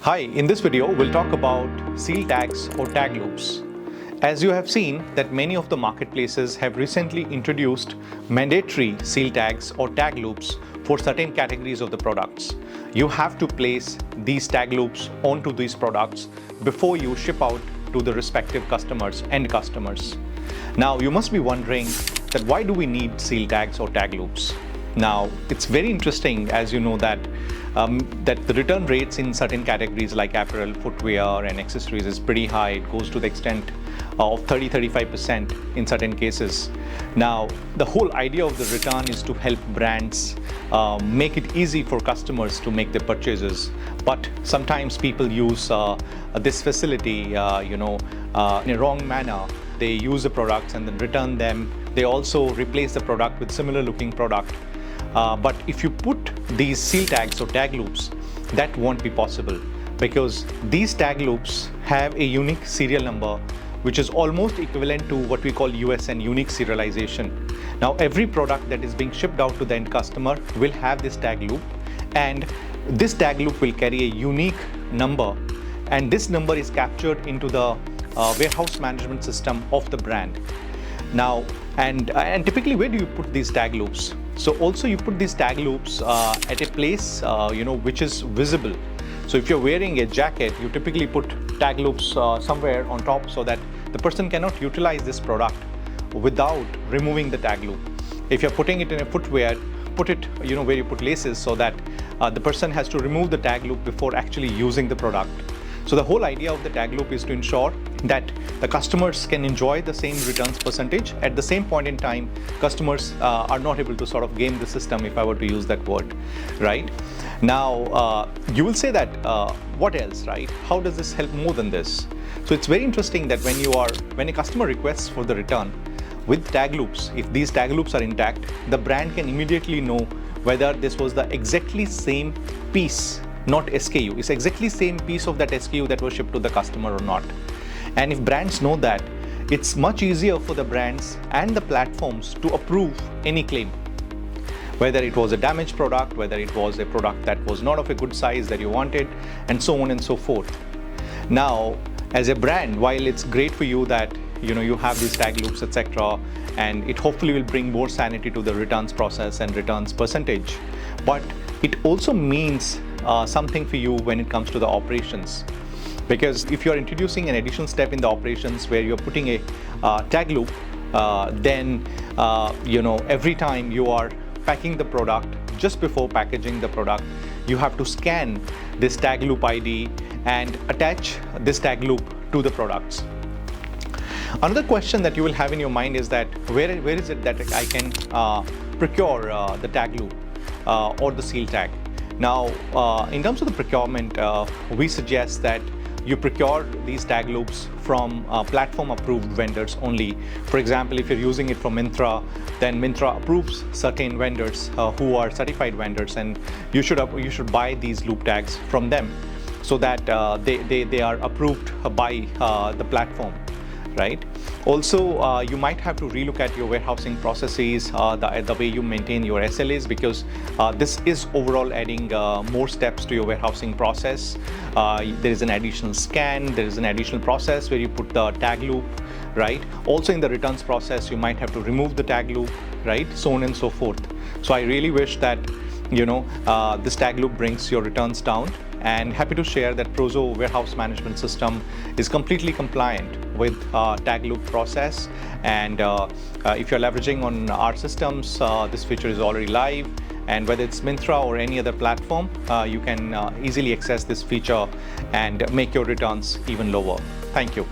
Hi, in this video we'll talk about seal tags or tag loops. As you have seen that many of the marketplaces have recently introduced mandatory seal tags or tag loops for certain categories of the products. You have to place these tag loops onto these products before you ship out to the respective customers, end customers. Now you must be wondering that why do we need seal tags or tag loops? Now it's very interesting, as you know, that the return rates in certain categories like apparel, footwear and accessories is pretty high. It goes to the extent of 30-35% in certain cases. Now the whole idea of the return is to help brands make it easy for customers to make their purchases, but sometimes people use this facility in a wrong manner. They use the products and then return them. They also replace the product with similar looking product. But if you put these seal tags or tag loops, that won't be possible, because these tag loops have a unique serial number which is almost equivalent to what we call USN, unique serialization. Now every product that is being shipped out to the end customer will have this tag loop, and this tag loop will carry a unique number, and this number is captured into the warehouse management system of the brand. Now and typically, where do you put these tag loops? So also you put these tag loops at a place which is visible. So if you're wearing a jacket, you typically put tag loops somewhere on top so that the person cannot utilize this product without removing the tag loop. If you're putting it in a footwear, put it where you put laces so that the person has to remove the tag loop before actually using the product. So the whole idea of the tag loop is to ensure that the customers can enjoy the same returns percentage. At the same point in time, customers are not able to sort of game the system, if I were to use that word, right? Now, you will say that what else, right? How does this help more than this? So it's very interesting that when a customer requests for the return with tag loops, if these tag loops are intact, the brand can immediately know whether this was the exactly same piece, not SKU. It's exactly same piece of that SKU that was shipped to the customer or not. And if brands know that, it's much easier for the brands and the platforms to approve any claim, whether it was a damaged product, whether it was a product that was not of a good size that you wanted, and so on and so forth. Now, as a brand, while it's great for you that you have these tag loops, etc., and it hopefully will bring more sanity to the returns process and returns percentage, but it also means something for you when it comes to the operations. Because if you're introducing an additional step in the operations where you're putting a tag loop, then every time you are packing the product, just before packaging the product, you have to scan this tag loop ID and attach this tag loop to the products. Another question that you will have in your mind is that where is it that I can procure the tag loop or the seal tag? Now, in terms of the procurement, we suggest that you procure these tag loops from platform approved vendors only. For example, if you're using it from Myntra, then Myntra approves certain vendors who are certified vendors, and you should buy these loop tags from them so that they are approved by the platform, right? Also, you might have to relook at your warehousing processes, the way you maintain your SLAs, because this is overall adding more steps to your warehousing process. There is an additional scan, there is an additional process where you put the tag loop, right? Also in the returns process, you might have to remove the tag loop, right? So on and so forth. So I really wish that this tag loop brings your returns down, and happy to share that Prozo warehouse management system is completely compliant with tag loop process. And if you're leveraging on our systems, this feature is already live. And whether it's Myntra or any other platform, you can easily access this feature and make your returns even lower. Thank you.